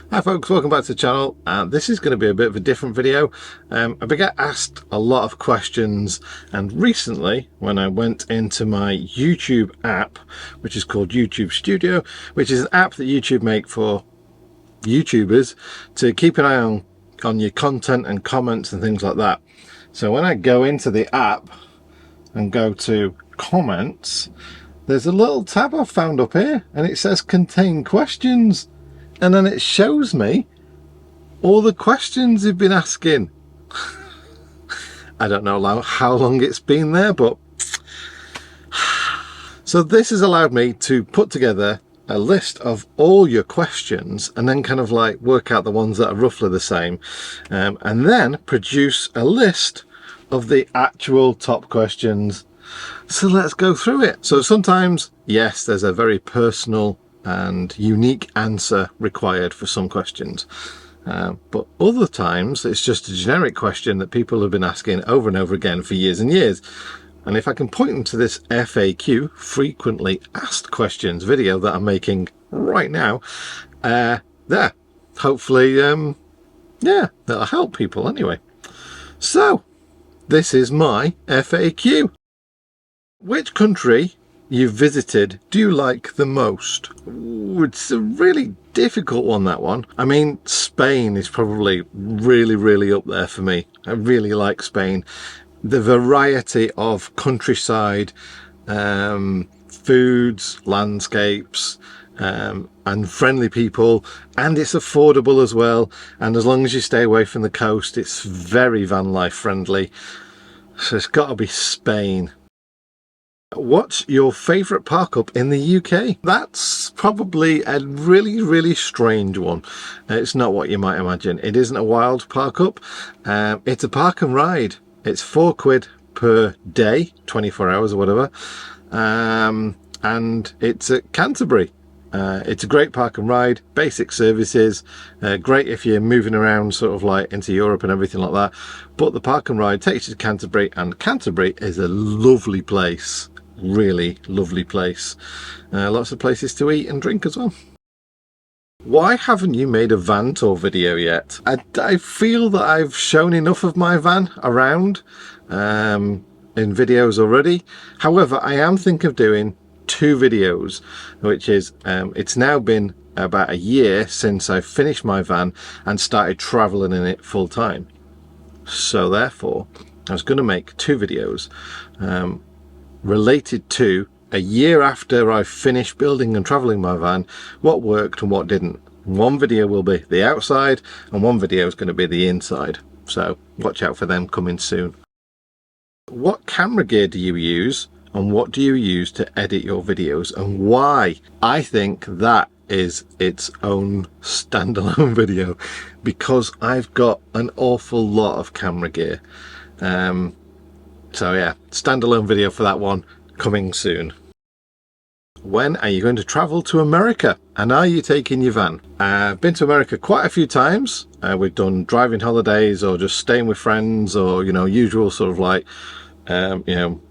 Hi folks, welcome back to the channel. This is going to be a bit of a different video. I get asked a lot of questions, and recently when I went into my YouTube app, which is called YouTube Studio, which is an app that YouTube make for YouTubers to keep an eye on your content and comments and things like that. So when I go into the app and go to comments, there's a little tab I've found up here and it says contain questions. And then it shows me all the questions you've been asking. I don't know how long it's been there, but so this has allowed me to put together a list of all your questions and then kind of like work out the ones that are roughly the same, and then produce a list of the actual top questions. So let's go through it. So sometimes, yes, there's a very personal and unique answer required for some questions, but other times it's just a generic question that people have been asking over and over again for years and years. And if I can point them to this FAQ, frequently asked questions video, that I'm making right now, there, hopefully, yeah, that'll help people anyway. So this is my FAQ. Which country you visited do you like the most? Ooh, it's a really difficult one, that one. I mean, Spain is probably really up there for me. I really like Spain. The variety of countryside, foods, landscapes, and friendly people, and it's affordable as well, and as long as you stay away from the coast, it's very van life friendly. So it's got to be Spain. What's your favourite park up in the UK? That's probably a really strange one. It's not what you might imagine. It isn't a wild park up. It's a park and ride. It's £4 per day, 24 hours or whatever, and it's at Canterbury. It's a great park and ride, basic services, great if you're moving around sort of like into Europe and everything like that. But the park and ride takes you to Canterbury, and Canterbury is a lovely place. Really lovely place. Lots of places to eat and drink as well. Why haven't you made a van tour video yet? I feel that I've shown enough of my van around in videos already. However, I am thinking of doing 2 videos, which is it's now been about a year since I finished my van and started traveling in it full time. So therefore I was going to make 2 videos related to a year after I finished building and traveling my van, what worked and what didn't. One video will be the outside and one video is going to be the inside, so watch out for them coming soon. What camera gear do you use and what do you use to edit your videos, and why? I think that is its own standalone video because I've got an awful lot of camera gear. So yeah, standalone video for that one coming soon. When are you going to travel to America, and are you taking your van? I've been to America quite a few times. We've done driving holidays or just staying with friends, or you know, usual sort of like you know,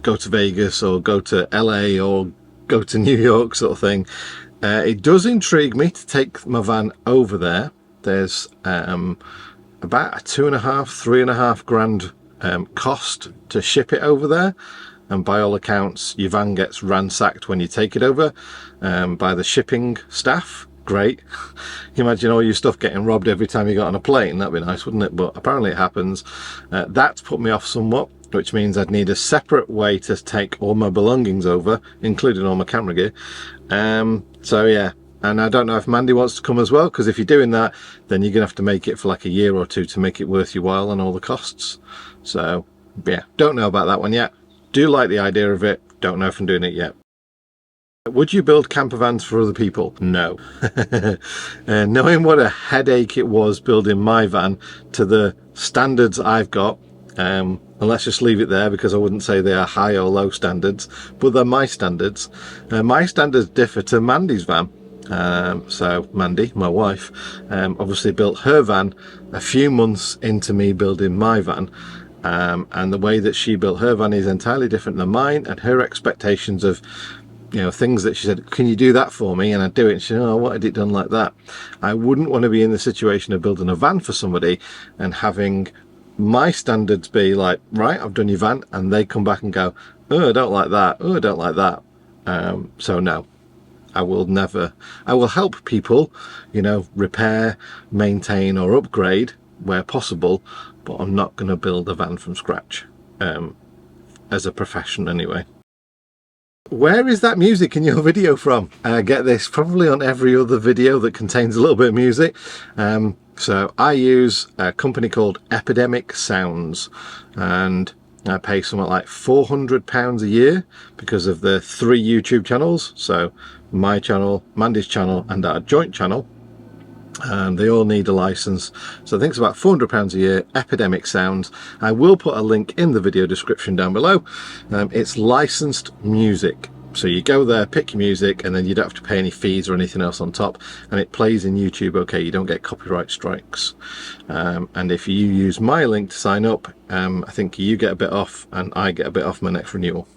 go to Vegas or go to LA or go to New York sort of thing. It does intrigue me to take my van over there. There's about a 2.5–3.5 grand cost to ship it over there, and by all accounts your van gets ransacked when you take it over by the shipping staff. Great. You imagine all your stuff getting robbed every time you got on a plane. That'd be nice, wouldn't it? But apparently it happens. That's put me off somewhat, which means I'd need a separate way to take all my belongings over, including all my camera gear. So yeah, and I don't know if Mandy wants to come as well, because if you're doing that, then you're gonna have to make it for like a year or 2 to make it worth your while and all the costs. So yeah, don't know about that one yet. Do like the idea of it, don't know if I'm doing it yet. Would you build camper vans for other people? No. Knowing what a headache it was building my van to the standards I've got, and let's just leave it there because I wouldn't say they are high or low standards, but they're my standards. My standards differ to Mandy's van. So Mandy, my wife, obviously built her van a few months into me building my van, and the way that she built her van is entirely different than mine, and her expectations of things that she said, can you do that for me? And I'd do it, and she said, oh, I wanted it done like that. I wouldn't want to be in the situation of building a van for somebody and having my standards be like, right, I've done your van, and they come back and go, oh, I don't like that, oh, I don't like that. So no, I will help people, repair, maintain or upgrade where possible, but I'm not going to build a van from scratch, as a profession anyway. Where is that music in your video from? Get this, probably on every other video that contains a little bit of music. So I use a company called Epidemic Sounds, and I pay something like £400 a year because of the 3 YouTube channels. So my channel, Mandy's channel and our joint channel. And they all need a license, so I think it's about £400 a year. Epidemic Sounds. I will put a link in the video description down below. It's licensed music, so you go there, pick your music, and then you don't have to pay any fees or anything else on top, and it plays in YouTube okay. You don't get copyright strikes, and if you use my link to sign up, I think you get a bit off and I get a bit off my next renewal.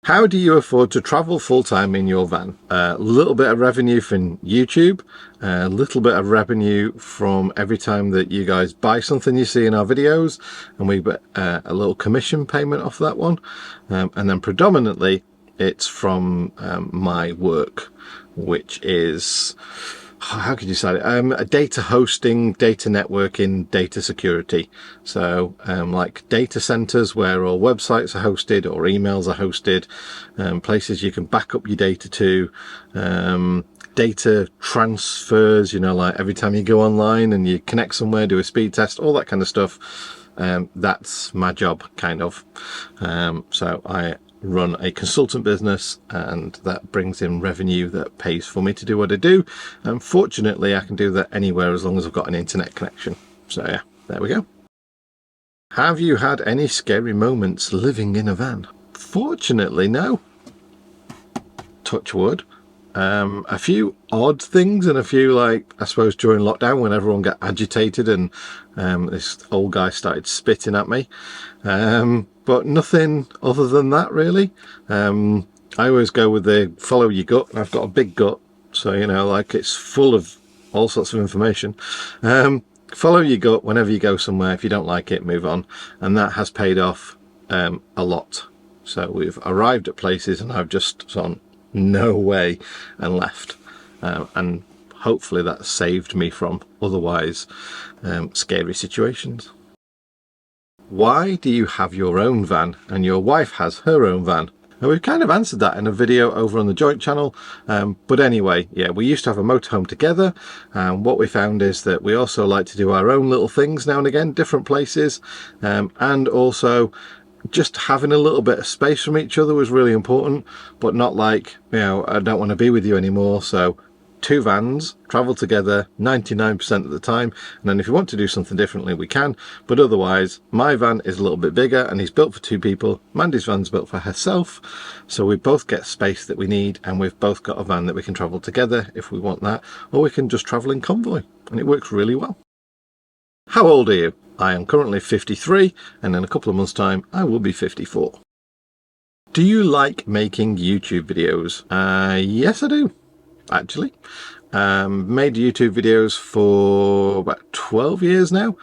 How do you afford to travel full-time in your van? A little bit of revenue from YouTube, a little bit of revenue from every time that you guys buy something you see in our videos, and we get a little commission payment off that one, and then predominantly it's from my work, which is, how could you say it, data hosting, data networking, data security. So like data centers where all websites are hosted or emails are hosted, places you can back up your data to, data transfers, like every time you go online and you connect somewhere, do a speed test, all that kind of stuff. That's my job, kind of. So I run a consultant business, and that brings in revenue that pays for me to do what I do, and fortunately I can do that anywhere as long as I've got an internet connection. So yeah, there we go. Have you had any scary moments living in a van? Fortunately, no. Touch wood. A few odd things, and a few, like, I suppose during lockdown when everyone got agitated and this old guy started spitting at me, but nothing other than that really. I always go with the follow your gut, and I've got a big gut, so like, it's full of all sorts of information. Follow your gut whenever you go somewhere. If you don't like it, move on, and that has paid off a lot. So we've arrived at places and I've just gone, no way, and left, and hopefully that saved me from otherwise scary situations. Why do you have your own van and your wife has her own van? Now, we've kind of answered that in a video over on the joint channel, but anyway, yeah, we used to have a motorhome together, and what we found is that we also like to do our own little things now and again, different places, and also just having a little bit of space from each other was really important, but not like, I don't want to be with you anymore. So 2 vans, travel together 99% of the time, and then if you want to do something differently we can, but otherwise my van is a little bit bigger and he's built for 2 people. Mandy's van's built for herself, so we both get space that we need, and we've both got a van that we can travel together if we want that, or we can just travel in convoy, and it works really well. How old are you? I am currently 53, and in a couple of months' time I will be 54. Do you like making YouTube videos? Yes, I do, actually. Made YouTube videos for about 12 years now,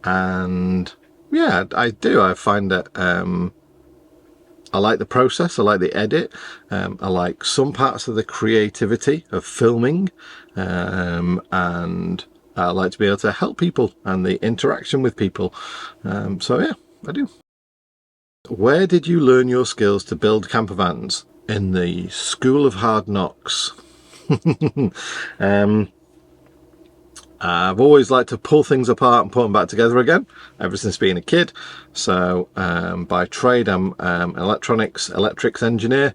and yeah, I do. I find that I like the process, I like the edit, I like some parts of the creativity of filming, and I like to be able to help people and the interaction with people. So yeah, I do. Where did you learn your skills to build camper vans? In the School of Hard Knocks. I've always liked to pull things apart and put them back together again, ever since being a kid. So by trade I'm electrics engineer,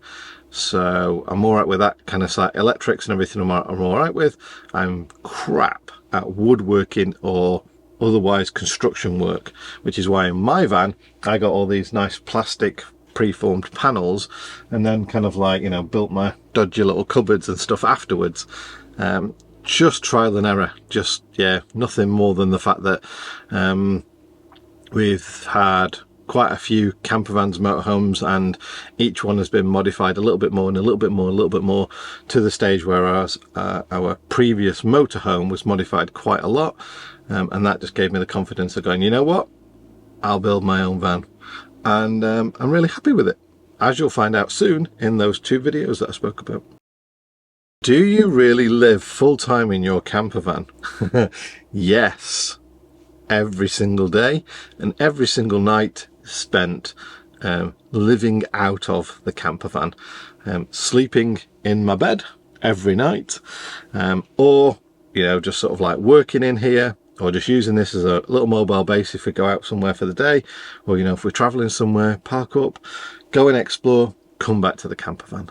so I'm all right with that kind of side. Electrics and everything I'm all right with. I'm crap at woodworking or otherwise construction work, which is why in my van I got all these nice plastic preformed panels, and then kind of like, built my dodgy little cupboards and stuff afterwards. Just trial and error, just, yeah, nothing more than the fact that we've had quite a few campervans, motorhomes, and each one has been modified a little bit more and a little bit more, a little bit more, to the stage where our previous motorhome was modified quite a lot. And that just gave me the confidence of going, you know what, I'll build my own van. And I'm really happy with it, as you'll find out soon in those 2 videos that I spoke about. Do you really live full-time in your campervan? Yes. Every single day and every single night spent living out of the campervan, sleeping in my bed every night, or, you know, just sort of like working in here, or just using this as a little mobile base if we go out somewhere for the day, or, you know, if we're traveling somewhere, park up, go and explore, come back to the campervan.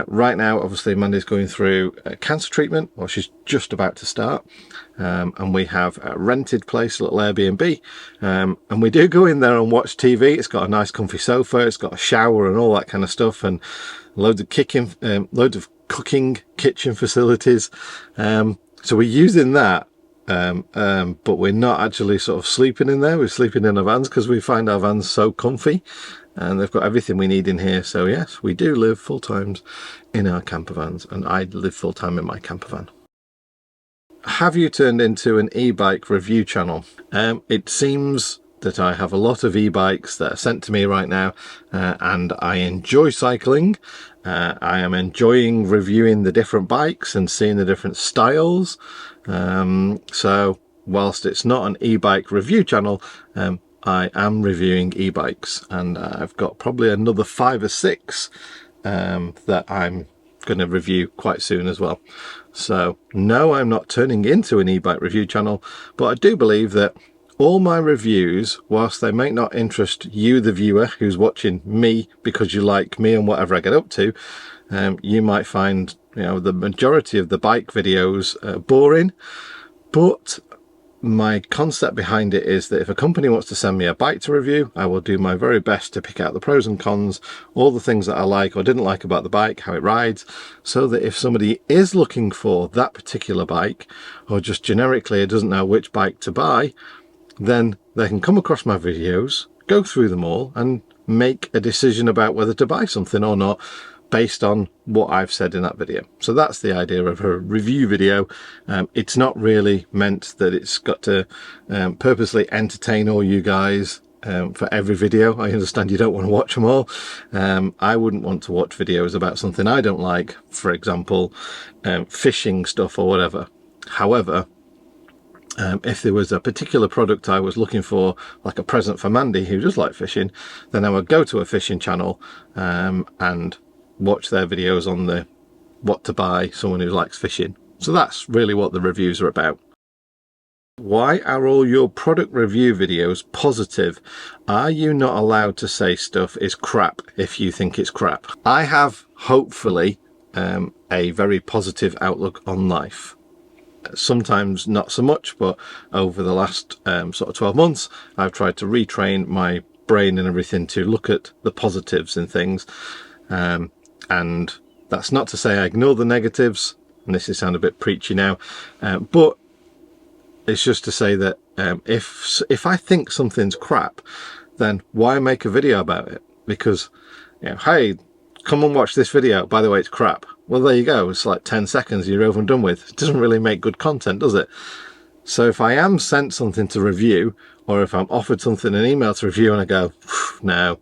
Right now, obviously, Mandy's going through cancer treatment, or she's just about to start, and we have a rented place, a little Airbnb, and we do go in there and watch TV. It's got a nice comfy sofa, it's got a shower and all that kind of stuff, and loads of cooking kitchen facilities, so we're using that, but we're not actually sort of sleeping in there. We're sleeping in our vans because we find our vans so comfy, and they've got everything we need in here. So yes, we do live full times in our camper vans, and I live full time in my camper van. Have you turned into an e-bike review channel? It seems that I have a lot of e-bikes that are sent to me right now, and I enjoy cycling. I am enjoying reviewing the different bikes and seeing the different styles. So whilst it's not an e-bike review channel, I am reviewing e-bikes, and I've got probably another 5 or 6 that I'm going to review quite soon as well. So no, I'm not turning into an e-bike review channel, but I do believe that all my reviews, whilst they may not interest you, the viewer, who's watching me because you like me and whatever I get up to, you might find, you know, the majority of the bike videos boring. But my concept behind it is that if a company wants to send me a bike to review, I will do my very best to pick out the pros and cons, all the things that I like or didn't like about the bike, how it rides, so that if somebody is looking for that particular bike, or just generically doesn't know which bike to buy, then they can come across my videos, go through them all, and make a decision about whether to buy something or not, based on what I've said in that video. So that's the idea of a review video. It's not really meant that it's got to purposely entertain all you guys for every video. I understand you don't want to watch them all. I wouldn't want to watch videos about something I don't like, for example, fishing stuff or whatever. However, if there was a particular product I was looking for, like a present for Mandy who does like fishing, then I would go to a fishing channel and watch their videos on the what to buy, someone who likes fishing. So that's really what the reviews are about. Why are all your product review videos positive? Are you not allowed to say stuff is crap if you think it's crap? I have, hopefully, a very positive outlook on life. Sometimes not so much, but over the last sort of 12 months, I've tried to retrain my brain and everything to look at the positives in things. And that's not to say I ignore the negatives, and this is sound a bit preachy now, but it's just to say that if I think something's crap, then why make a video about it? Because, you know, hey, come and watch this video, by the way, it's crap. Well, there you go, it's like 10 seconds, you're over and done with. It doesn't really make good content, does it? So if I am sent something to review, or if I'm offered something, an email to review, and I go, no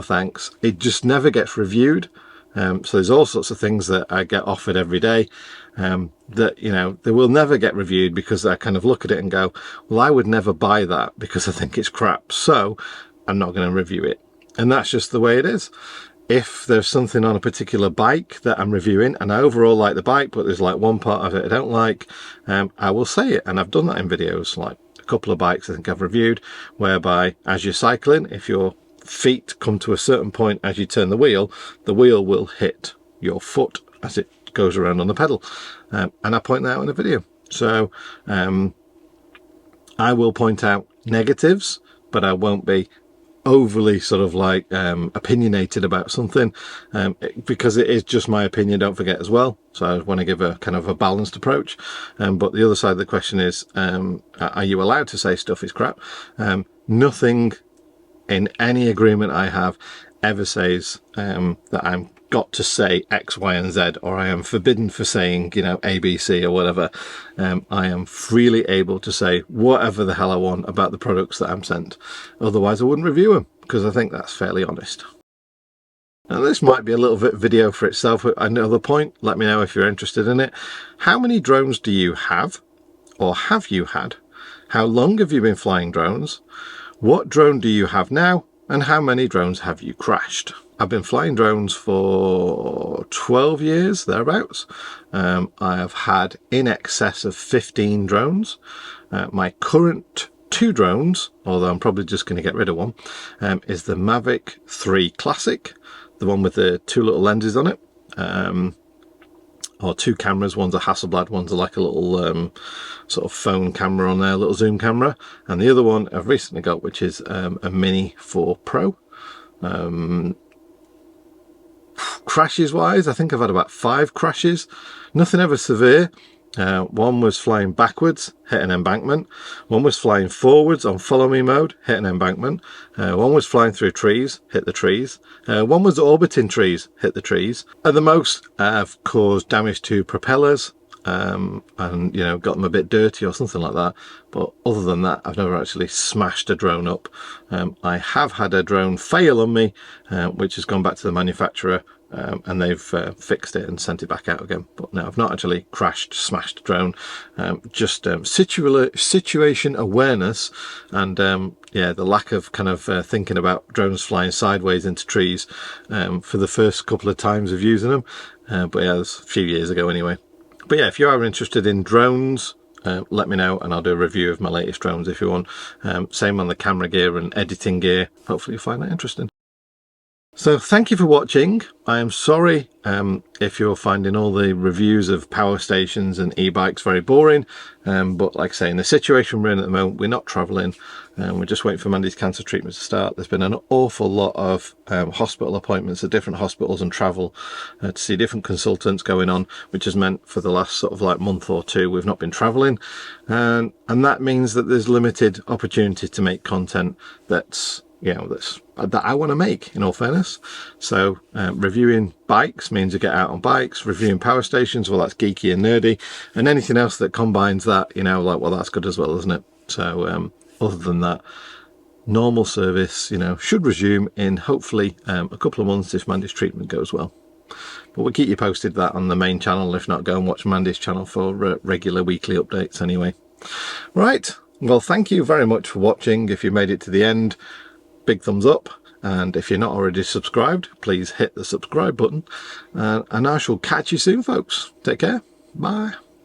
thanks, it just never gets reviewed. So there's all sorts of things that I get offered every day that, you know, they will never get reviewed, because I kind of look at it and go, well, I would never buy that because I think it's crap, so I'm not going to review it. And that's just the way it is. If there's something on a particular bike that I'm reviewing and I overall like the bike, but there's like one part of it I don't like, I will say it. And I've done that in videos, like a couple of bikes I think I've reviewed, whereby as you're cycling, if your feet come to a certain point as you turn the wheel will hit your foot as it goes around on the pedal, and I point that out in a video. So I will point out negatives, but I won't be overly sort of like opinionated about something, because it is just my opinion, don't forget, as well. So I want to give a kind of a balanced approach, but the other side of the question is, are you allowed to say stuff is crap? Nothing in any agreement I have ever says that I'm got to say X, Y, and Z, or I am forbidden for saying, you know, ABC or whatever. I am freely able to say whatever the hell I want about the products that I'm sent. Otherwise I wouldn't review them, because I think that's fairly honest. Now this might be a little bit video for itself at another point. Let me know if you're interested in it. How many drones do you have, or have you had? How long have you been flying drones? What drone do you have now? And how many drones have you crashed? I've been flying drones for 12 years, thereabouts. I have had in excess of 15 drones. My current 2 drones, although I'm probably just going to get rid of one, is the Mavic 3 Classic, the one with the 2 little lenses on it, or 2 cameras. One's a Hasselblad, one's like a little sort of phone camera on there, a little zoom camera, and the other one I've recently got, which is a Mini 4 Pro. Crashes wise, I think I've had about 5 crashes, nothing ever severe. One was flying backwards, hit an embankment. One was flying forwards on follow me mode, hit an embankment. One was flying through trees, hit the trees. One was orbiting trees, hit the trees. At the most, I've caused damage to propellers, and you know, got them a bit dirty or something like that. But other than that, I've never actually smashed a drone up. I have had a drone fail on me, which has gone back to the manufacturer, and they've fixed it and sent it back out again. But no, I've not actually crashed, smashed a drone. Just situation awareness, and yeah, the lack of kind of thinking about drones flying sideways into trees for the first couple of times of using them. But yeah, that's a few years ago anyway. But yeah, if you are interested in drones, let me know and I'll do a review of my latest drones if you want. Same on the camera gear and editing gear. Hopefully you'll find that interesting. So thank you for watching. I am sorry if you're finding all the reviews of power stations and e-bikes very boring, but like I say, in the situation we're in at the moment, we're not travelling, we're just waiting for Mandy's cancer treatment to start. There's been an awful lot of hospital appointments at different hospitals and travel to see different consultants going on, which has meant for the last sort of like month or 2 we've not been travelling, and that means that there's limited opportunity to make content that's, you know, that I want to make, in all fairness. So reviewing bikes means you get out on bikes. Reviewing power stations, well, that's geeky and nerdy, and anything else that combines that, you know, like, well, that's good as well, isn't it? So other than that, normal service, you know, should resume in hopefully a couple of months if Mandy's treatment goes well. But we'll keep you posted that on the main channel. If not, go and watch Mandy's channel for regular weekly updates anyway. Right, well, thank you very much for watching. If you made it to the end, big thumbs up, and if you're not already subscribed, please hit the subscribe button, and I shall catch you soon, folks. Take care. Bye.